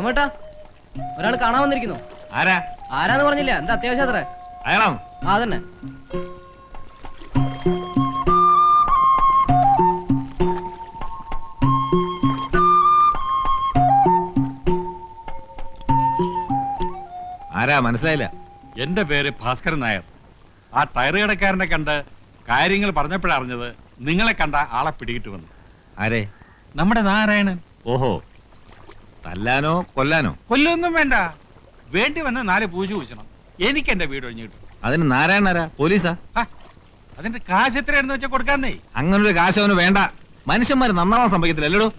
രാമേട്ടാ, ഒരാൾ കാണാൻ വന്നിരിക്കുന്നു. ആരാ? ആരാന്ന് പറഞ്ഞില്ല. എന്താ അത്യാവശ്യം അത്ര? അയാളാണ്. ആ തന്നെ. ആരാ മനസ്സിലായില്ല? എന്റെ പേര് ഭാസ്കരൻ നായർ. ആ ടയർ കടക്കാരനെ കണ്ട് കാര്യങ്ങൾ പറഞ്ഞപ്പോഴറിഞ്ഞത് നിങ്ങളെ കണ്ട ആളെ പിടികിട്ട് വന്നു. ആരെ? നമ്മുടെ നാരായണൻ. ഓഹോ, തല്ലാനോ കൊല്ലാനോ? കൊല്ലൊന്നും വേണ്ട, വേണ്ടി വന്ന് 4 പൂജ പൂശണം. എനിക്ക് എന്റെ വീട് ഒഴിഞ്ഞു കിട്ടും. അതിന് നാരായണൻ ആരാ? പോലീസാ? അതിന്റെ കാശ് എത്രയാണെന്ന് വെച്ചാൽ കൊടുക്കാന്നേ. അങ്ങനൊരു കാശ് അവന് വേണ്ട. മനുഷ്യന്മാര് നന്നാവാൻ സംഭവിക്കത്തില്ല അല്ലടോ.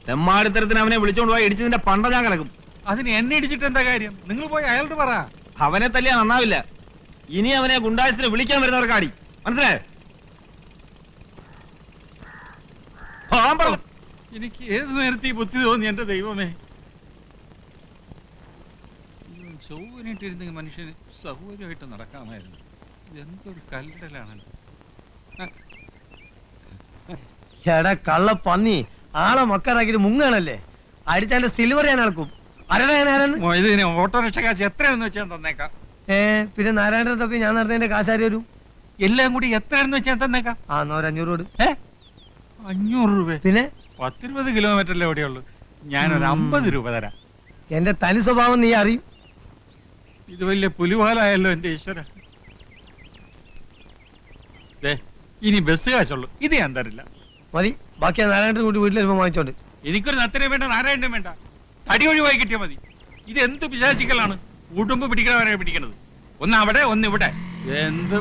തെമ്മാടിത്തരത്തിന് അവനെ വിളിച്ചോണ്ട് പോയി ഇടിച്ചതിന്റെ പണ്ട ഞാൻ കലക്കും. അതിന് എന്നെ ഇടിച്ചിട്ട് എന്താ കാര്യം? നിങ്ങൾ പോയി അയാളോട് പറ. അവനെ തല്ലിയാ നന്നാവില്ല. ഇനി അവനെ ഗുണ്ടായസിന് വിളിക്കാൻ വരുന്നവർക്കാടി, മനസ്സിലായോ? എനിക്ക് ഏത് നേരത്തെ ഈ ബുദ്ധി തോന്നി എന്റെ ദൈവമേ. ചൊവ്വനിട്ടിരുന്നെങ്കിൽ മനുഷ്യന് സൗകര്യമായിട്ട് നടക്കാമായിരുന്നു. എന്തൊരു കല്ലിടലാണ്. ചേടാ കള്ള പന്നി, ആളെ മക്കാറാക്കിട്ട് മുങ്ങാണല്ലേ. അടിച്ചാന്റെ സിൽവർ ഞാൻ അളക്കും. ഇതിന് ഓട്ടോറിക്ഷ കാശ് എത്രയാണെന്ന് വെച്ചാൽ തന്നേക്കാം. പിന്നെ നാരായണ തപ്പി ഞാൻ നടന്നതിന്റെ കാശാരി വരും. എല്ലാം കൂടി എത്രയാണെന്ന് വെച്ചാൽ തന്നേക്കാം. ആ 500 രൂപ. 500 രൂപ? പിന്നെ 10-20 കിലോമീറ്ററല്ലേ എവിടെയുള്ളൂ. ഞാനൊരു 50 രൂപ തരാം. എന്റെ തനി സ്വഭാവം നീ അറിയും. ഇത് വലിയ പുലിവാലായല്ലോ എന്റെ ഈശ്വര. ഇനി ബസ് കാശുള്ളൂ, ഇത് ഞാൻ തരില്ല. മതി, ബാക്കി നാരായണ കൂട്ടി വീട്ടിൽ വരുമ്പോ വാങ്ങിച്ചോണ്ട്. എനിക്കൊരു നത്തനെ വേണ്ട, നാരായണനും വേണ്ട. തടി ഒഴിവായി കിട്ടിയാൽ മതി. ഇത് എന്ത് പിശാചിക്കലാണ്? ഉടുമ്പ് പിടിക്കണവരെ പിടിക്കണത്. ഒന്ന് അവിടെ ഒന്ന് ഇവിടെ. എന്ത്